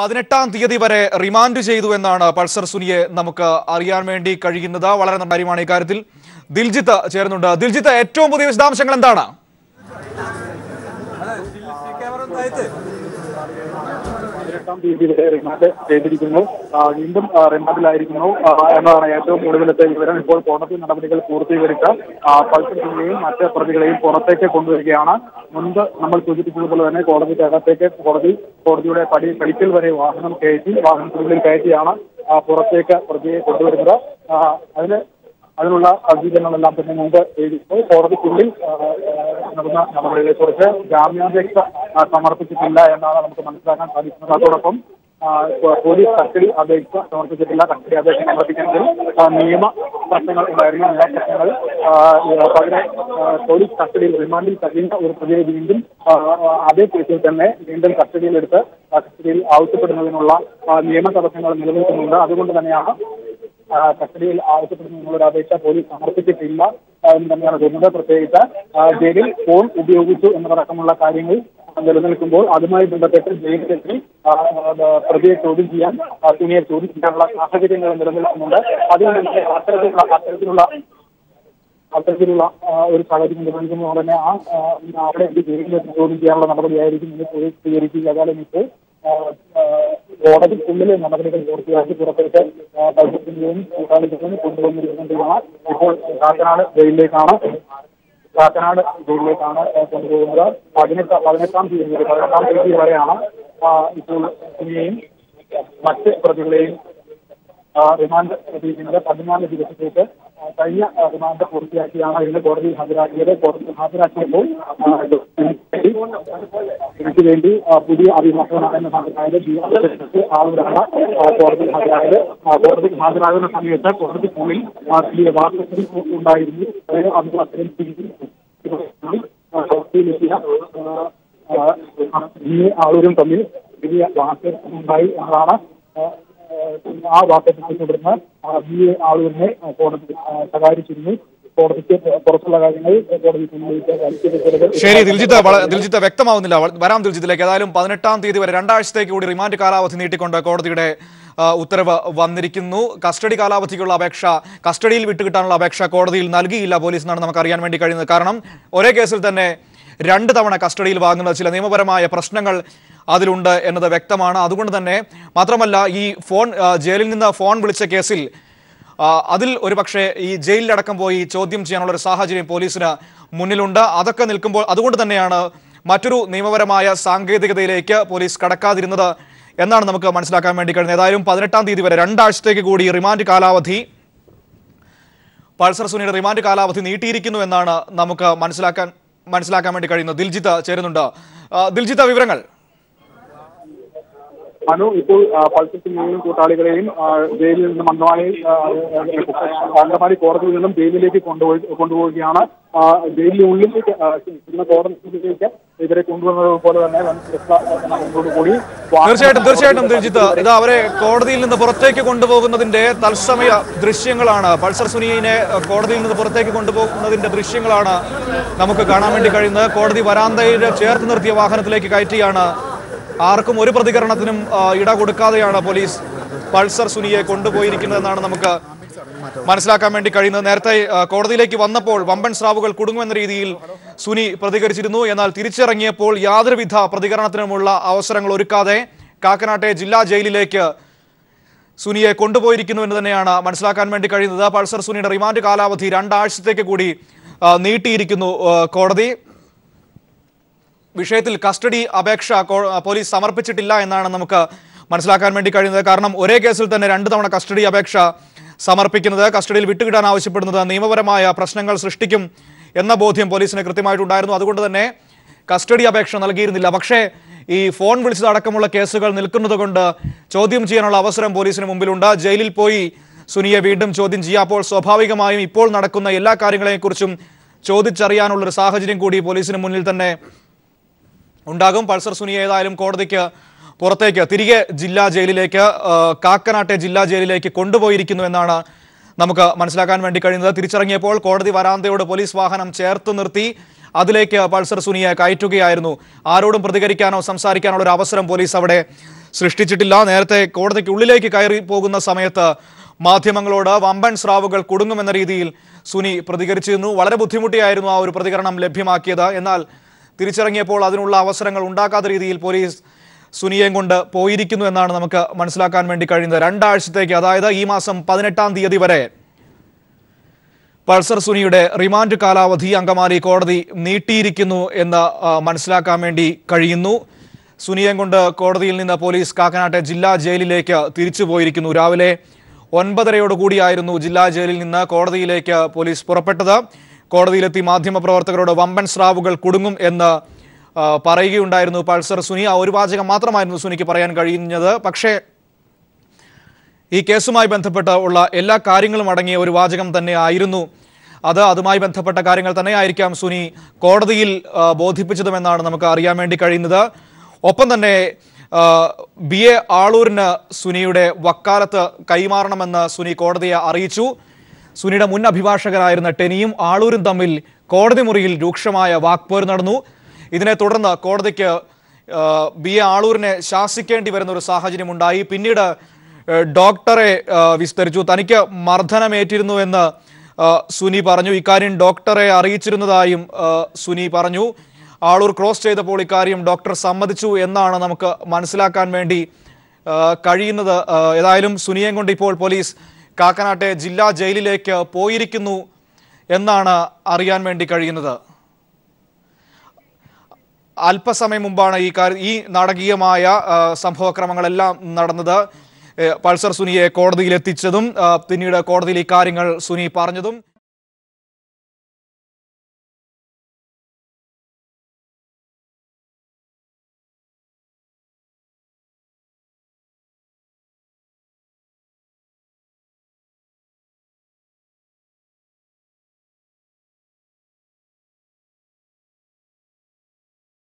18-ാം തീയതി വരെ റിമാൻഡ് ചെയ്തു എന്നാണ് പൾസർ സുനിയെ നമുക്ക് അറിയാൻ വേണ്ടി കഴിയുന്നത്. വളരെ നല്ല കാര്യമാണ്. ഇക്കാര്യത്തിൽ ദിൽജിത്ത് ചേരുന്നുണ്ട്. ദിൽജിത്ത്, ഏറ്റവും പുതിയ വിശദാംശങ്ങൾ എന്താണ്? 18-ാം തീയതി വരെ റിമാൻഡ് ചെയ്തിരിക്കുന്നു. വീണ്ടും റിമാൻഡിലായിരിക്കുന്നു എന്നതാണ് ഏറ്റവും ഒടുവിലത്തെ വിവരം. ഇപ്പോൾ കോടതി നടപടികൾ പൂർത്തീകരിച്ച് പൾസർ സുനിയെയും മറ്റ് പ്രതികളെയും പുറത്തേക്ക് കൊണ്ടുവരികയാണ്. മുൻപ് നമ്മൾ സൂചിപ്പിച്ചതുപോലെ തന്നെ കോടതിക്കകത്തേക്ക് കോടതിയുടെ പടിക്കൽ വരെ വാഹനത്തിനുള്ളിൽ കയറ്റിയാണ് പുറത്തേക്ക് പ്രതിയെ കൊണ്ടുവരുന്നത്. അതിനുള്ള സജ്ജീകരണങ്ങളെല്ലാം തന്നെ മുമ്പ് ചെയ്തിരുന്നു. കോടതിക്കുള്ളിൽ നടന്ന നടപടികളെ കുറിച്ച് ജാമ്യാപേക്ഷ സമർപ്പിച്ചിട്ടില്ല എന്നാണ് നമുക്ക് മനസ്സിലാക്കാൻ സാധിക്കുന്നത്. അതോടൊപ്പം പോലീസ് കസ്റ്റഡി അപേക്ഷ സമർപ്പിച്ചിട്ടില്ല. കസ്റ്റഡി അപേക്ഷ സമർപ്പിക്കുന്നതിൽ നിയമ പ്രശ്നങ്ങൾ ഉണ്ടായിരുന്നു. നിയമപ്രശ്നങ്ങൾ അതിനെ പോലീസ് കസ്റ്റഡിയിൽ റിമാൻഡിൽ കഴിയുന്ന ഒരു പ്രതിയെ വീണ്ടും അതേ കേസിൽ തന്നെ വീണ്ടും കസ്റ്റഡിയിൽ ആവശ്യപ്പെടുന്നതിനുള്ള നിയമ തടസ്സങ്ങൾ നിലനിൽക്കുന്നുണ്ട്. അതുകൊണ്ട് തന്നെയാണ് കസ്റ്റഡിയിൽ ആവശ്യപ്പെടുന്നതിനുള്ള ഒരു അപേക്ഷ പോലീസ് സമർപ്പിച്ചിട്ടില്ല എന്ന് തന്നെയാണ് തോന്നുന്നത്. പ്രത്യേകിച്ച് ജയിലിൽ ഫോൺ ഉപയോഗിച്ചു എന്നതടക്കമുള്ള കാര്യങ്ങൾ നിലനിൽക്കുമ്പോൾ അതുമായി ബന്ധപ്പെട്ട് ജയിലിലെത്തി പ്രതിയെ ചോദ്യം ചെയ്യാൻ സുനിയെ ചോദ്യം ചെയ്യാനുള്ള സാഹചര്യങ്ങൾ നിലനിൽക്കുന്നുണ്ട്. അതുകൊണ്ട് തന്നെ അത്തരത്തിലുള്ള ഒരു സാഹചര്യം നിലനിൽക്കുന്നത് തന്നെ അവിടെ ജയിലിലെത്തി ചോദ്യം ചെയ്യാനുള്ള നടപടിയായിരിക്കും ഇന്ന് പോലീസ് സ്വീകരിക്കുക. ഏതായാലും ഇപ്പോൾ കോടതിക്കുള്ളിലെ നടപടികൾ പൂർത്തിയാക്കി പുറത്തേക്ക് ബജറ്റിന്റെയും കൂട്ടാളികളെയും കൊണ്ടുവന്നിരിക്കുന്നതാണ്. ഇപ്പോൾ കാക്കനാട് ജയിലിലേക്കാണ് കൊണ്ടുപോകുന്നത്. 18-ാം തീയതി വരെയാണ് ഇപ്പോൾ സുനിയെയും മറ്റ് പ്രതികളെയും റിമാൻഡ് ചെയ്തിരിക്കുന്നത്. 14 ദിവസത്തേക്ക് കഴിഞ്ഞ റിമാൻഡ് പൂർത്തിയാക്കിയാണ് ഇന്ന് കോടതിയിൽ ഹാജരാക്കിയത്. കോടതിയിൽ ഹാജരാക്കിയപ്പോൾ ഇതിനു വേണ്ടി പുതിയ അഭിഭാഷകനാണ് ഹാജരായത്. ആളൂരാണ് കോടതിയിൽ ഹാജരായത്. കോടതിയിൽ ഹാജരാകുന്ന സമയത്ത് കോടതിക്കുള്ളിൽ വലിയ വാർത്തകൾ ഉണ്ടായിരുന്നു. ആളൂരും തമ്മിൽ വലിയ വാർത്തകൾ ഉണ്ടായി എന്നതാണ്. ആ വാർത്തയെ തുടർന്ന് ആളൂരിനെ കോടതി ശകാരിച്ചിരുന്നു. കോടതിക്ക് പുറത്തുള്ള കാര്യങ്ങൾ കോടതി. ശരി ദിൽജിത്ത്, വ്യക്തമാവുന്നില്ല. വരാം ദിൽജിത്തിലേക്ക്. ഏതായാലും 18-ാം തീയതി വരെ 2 ആഴ്ചത്തേക്ക് കൂടി റിമാൻഡ് കാലാവധി നീട്ടിക്കൊണ്ട് കോടതിയുടെ ഉത്തരവ് വന്നിരിക്കുന്നു. കസ്റ്റഡി കാലാവധിക്കുള്ള അപേക്ഷ, കസ്റ്റഡിയിൽ വിട്ടുകിട്ടാനുള്ള അപേക്ഷ കോടതിയിൽ നൽകിയില്ല പോലീസ് എന്നാണ് നമുക്ക് അറിയാൻ വേണ്ടി കഴിയുന്നത്. കാരണം ഒരേ കേസിൽ തന്നെ 2 തവണ കസ്റ്റഡിയിൽ വാങ്ങുന്ന ചില നിയമപരമായ പ്രശ്നങ്ങൾ അതിലുണ്ട് എന്നത് വ്യക്തമാണ്. അതുകൊണ്ട് തന്നെ മാത്രമല്ല, ഈ ജയിലിൽ നിന്ന് ഫോൺ വിളിച്ച കേസിൽ അതിൽ ഒരു പക്ഷേ ഈ ജയിലിലടക്കം പോയി ചോദ്യം ചെയ്യാനുള്ള ഒരു സാഹചര്യം പോലീസിന് മുന്നിലുണ്ട്. അതൊക്കെ നിൽക്കുമ്പോൾ അതുകൊണ്ട് തന്നെയാണ് മറ്റൊരു നിയമപരമായ സാങ്കേതികതയിലേക്ക് പോലീസ് കടക്കാതിരുന്നത് എന്നാണ് നമുക്ക് മനസ്സിലാക്കാൻ വേണ്ടി കഴിയുന്നത്. ഏതായാലും 18-ാം തീയതി വരെ 2 ആഴ്ചത്തേക്ക് കൂടി റിമാൻഡ് കാലാവധി, പൾസർ സുനിയുടെ റിമാൻഡ് കാലാവധി നീട്ടിയിരിക്കുന്നു എന്നാണ് നമുക്ക് മനസ്സിലാക്കാൻ വേണ്ടി കഴിയുന്നത്. ദിൽജിത്ത് ചേരുന്നുണ്ട്. ദിൽജിത്ത്, വിവരങ്ങൾ. ഇപ്പോൾ പൾസർ സുനിയെയും കൂട്ടാളികളെയും ജയിലിൽ നിന്നും അങ്കമാലി കോടതിയിൽ നിന്നും ജയിലിലേക്ക് കൊണ്ടുപോവുകയാണ്. ജയിലിനുള്ളിലേക്ക് കോടതിയിലേക്ക് ഇവരെ കൊണ്ടുവന്നത് പോലെ തന്നെ തീർച്ചയായിട്ടും ദിൽജിത്ത്, ഇത് അവരെ കോടതിയിൽ നിന്ന് പുറത്തേക്ക് കൊണ്ടുപോകുന്നതിന്റെ തത്സമയ ദൃശ്യങ്ങളാണ്. പൾസർ സുനിയെ കോടതിയിൽ നിന്ന് പുറത്തേക്ക് കൊണ്ടുപോകുന്നതിന്റെ ദൃശ്യങ്ങളാണ് നമുക്ക് കാണാൻ വേണ്ടി കഴിയുന്നത്. കോടതി വരാന്തയിൽ ചേർത്ത് നിർത്തിയ വാഹനത്തിലേക്ക് കയറ്റിയാണ്, ആർക്കും ഒരു പ്രതികരണത്തിനും ഇട കൊടുക്കാതെയാണ് പോലീസ് പൾസർ സുനിയെ കൊണ്ടുപോയിരിക്കുന്നതെന്നാണ് നമുക്ക് മനസ്സിലാക്കാൻ വേണ്ടി കഴിയുന്നത്. നേരത്തെ കോടതിയിലേക്ക് വന്നപ്പോൾ വമ്പൻ സ്രാവുകൾ കുടുങ്ങുമെന്ന രീതിയിൽ സുനി പ്രതികരിച്ചിരുന്നു. എന്നാൽ തിരിച്ചിറങ്ങിയപ്പോൾ യാതൊരുവിധ പ്രതികരണത്തിനുമുള്ള അവസരങ്ങൾ ഒരുക്കാതെ കാക്കനാട്ടെ ജില്ലാ ജയിലിലേക്ക് സുനിയെ കൊണ്ടുപോയിരിക്കുന്നു എന്ന് തന്നെയാണ് മനസ്സിലാക്കാൻ വേണ്ടി കഴിയുന്നത്. പൾസർ സുനിയുടെ റിമാൻഡ് കാലാവധി 2 ആഴ്ചത്തേക്ക് കൂടി നീട്ടിയിരിക്കുന്നു കോടതി. വിഷയത്തിൽ കസ്റ്റഡി അപേക്ഷ പോലീസ് സമർപ്പിച്ചിട്ടില്ല എന്നാണ് നമുക്ക് മനസ്സിലാക്കാൻ വേണ്ടി കഴിയുന്നത്. കാരണം ഒരേ കേസിൽ തന്നെ 2 തവണ കസ്റ്റഡി അപേക്ഷ സമർപ്പിക്കുന്നത്, കസ്റ്റഡിയിൽ വിട്ടുകിട്ടാൻ ആവശ്യപ്പെടുന്നത് നിയമപരമായ പ്രശ്നങ്ങൾ സൃഷ്ടിക്കും എന്ന ബോധ്യം പോലീസിന് കൃത്യമായിട്ടുണ്ടായിരുന്നു. അതുകൊണ്ട് തന്നെ കസ്റ്റഡി അപേക്ഷ നൽകിയിരുന്നില്ല. പക്ഷേ ഈ ഫോൺ വിളിച്ചതടക്കമുള്ള കേസുകൾ നിൽക്കുന്നത് കൊണ്ട് ചോദ്യം ചെയ്യാനുള്ള അവസരം പോലീസിന് മുമ്പിലുണ്ട്. ജയിലിൽ പോയി സുനിയെ വീണ്ടും ചോദ്യം ചെയ്യുക. അപ്പോൾ സ്വാഭാവികമായും ഇപ്പോൾ നടക്കുന്ന എല്ലാ കാര്യങ്ങളെക്കുറിച്ചും ചോദിച്ചറിയാനുള്ളൊരു സാഹചര്യം കൂടി പോലീസിന് മുന്നിൽ തന്നെ ഉണ്ടാകും. പൾസർ സുനിയെ ഏതായാലും കോടതിക്ക് പുറത്തേക്ക് തിരികെ ജില്ലാ ജയിലിലേക്ക്, കാക്കനാട്ടെ ജില്ലാ ജയിലിലേക്ക് കൊണ്ടുപോയിരിക്കുന്നു എന്നാണ് നമുക്ക് മനസ്സിലാക്കാൻ വേണ്ടി കഴിയുന്നത്. തിരിച്ചിറങ്ങിയപ്പോൾ കോടതി വരാന്തയോട് പോലീസ് വാഹനം ചേർത്ത് നിർത്തി അതിലേക്ക് പൾസർ സുനിയെ കയറ്റുകയായിരുന്നു. ആരോടും പ്രതികരിക്കാനോ സംസാരിക്കാനോ ഒരു അവസരം പോലീസ് അവിടെ സൃഷ്ടിച്ചിട്ടില്ല. നേരത്തെ കോടതിക്കുള്ളിലേക്ക് കയറി പോകുന്ന സമയത്ത് മാധ്യമങ്ങളോട് വമ്പൻ സ്രാവുകൾ കുടുങ്ങുമെന്ന രീതിയിൽ സുനി പ്രതികരിച്ചിരുന്നു. വളരെ ബുദ്ധിമുട്ടിയായിരുന്നു ആ ഒരു പ്രതികരണം ലഭ്യമാക്കിയത്. എന്നാൽ തിരിച്ചിറങ്ങിയപ്പോൾ അതിനുള്ള അവസരങ്ങൾ ഉണ്ടാക്കാത്ത രീതിയിൽ പോലീസ് സുനിയെയും കൊണ്ട് പോയിരിക്കുന്നു എന്നാണ് നമുക്ക് മനസ്സിലാക്കാൻ വേണ്ടി കഴിയുന്നത്. 2 ആഴ്ചത്തേക്ക്, അതായത് ഈ മാസം 18-ാം തീയതി വരെ പൾസർ സുനിയുടെ റിമാൻഡ് കാലാവധി അങ്കമാലി കോടതി നീട്ടിയിരിക്കുന്നു എന്ന് മനസ്സിലാക്കാൻ വേണ്ടി കഴിയുന്നു. സുനിയെയും കൊണ്ട് കോടതിയിൽ നിന്ന് പോലീസ് കാക്കനാട്ടെ ജില്ലാ ജയിലിലേക്ക് തിരിച്ചു പോയിരിക്കുന്നു. രാവിലെ 9:30 ജില്ലാ ജയിലിൽ നിന്ന് കോടതിയിലേക്ക് പോലീസ് പുറപ്പെട്ടത്. കോടതിയിലെത്തി മാധ്യമപ്രവർത്തകരോട് വമ്പൻ സ്രാവുകൾ കുടുങ്ങും എന്ന് പറയുകയുണ്ടായിരുന്നു പൾസർ സുനി. ആ ഒരു വാചകം മാത്രമായിരുന്നു സുനിക്ക് പറയാൻ കഴിയുന്നത്. പക്ഷേ ഈ കേസുമായി ബന്ധപ്പെട്ട് ഉള്ള എല്ലാ കാര്യങ്ങളും അടങ്ങിയ ഒരു വാചകം തന്നെ ആയിരുന്നു അത്. അതുമായി ബന്ധപ്പെട്ട കാര്യങ്ങൾ തന്നെയായിരിക്കാം സുനി കോടതിയിൽ ബോധിപ്പിച്ചതുമെന്നാണ് നമുക്ക് അറിയാൻ വേണ്ടി കഴിയുന്നത്. ഒപ്പം തന്നെ BA ആളൂരിന് സുനിയുടെ വക്കാലത്ത് കൈമാറണമെന്ന് സുനി കോടതിയെ അറിയിച്ചു. സുനിയുടെ മുൻ അഭിഭാഷകരായിരുന്ന ടെനിയും ആളൂരും തമ്മിൽ കോടതി മുറിയിൽ രൂക്ഷമായ വാക്പോര് നടന്നു. ഇതിനെ തുടർന്ന് കോടതിക്ക് BA ആളൂരിനെ ശാസിക്കേണ്ടി വരുന്ന ഒരു സാഹചര്യം ഉണ്ടായി. പിന്നീട് ഡോക്ടറെ വിസ്തരിച്ചു. തനിക്ക് മർദ്ദനമേറ്റിരുന്നു എന്ന് സുനി പറഞ്ഞു. ഇക്കാര്യം ഡോക്ടറെ അറിയിച്ചിരുന്നതായും സുനി പറഞ്ഞു. ആളൂർ ക്രോസ് ചെയ്തപ്പോൾ ഇക്കാര്യം ഡോക്ടർ സമ്മതിച്ചു എന്നാണ് നമുക്ക് മനസ്സിലാക്കാൻ വേണ്ടി കഴിയുന്നത്. ഏതായാലും സുനിയെയും കൊണ്ട് ഇപ്പോൾ പോലീസ് കാക്കനാട്ടെ ജില്ലാ ജയിലിലേക്ക് പോയിരിക്കുന്നു എന്നാണ് അറിയാൻ വേണ്ടി കഴിയുന്നത്. അല്പസമയം മുമ്പാണ് ഈ നാടകീയമായ സംഭവക്രമങ്ങളെല്ലാം നടന്നത്. പൾസർ സുനിയെ കോടതിയിൽ എത്തിച്ചതും പിന്നീട് കോടതിയിൽ ഈ കാര്യങ്ങൾ സുനി പറഞ്ഞതും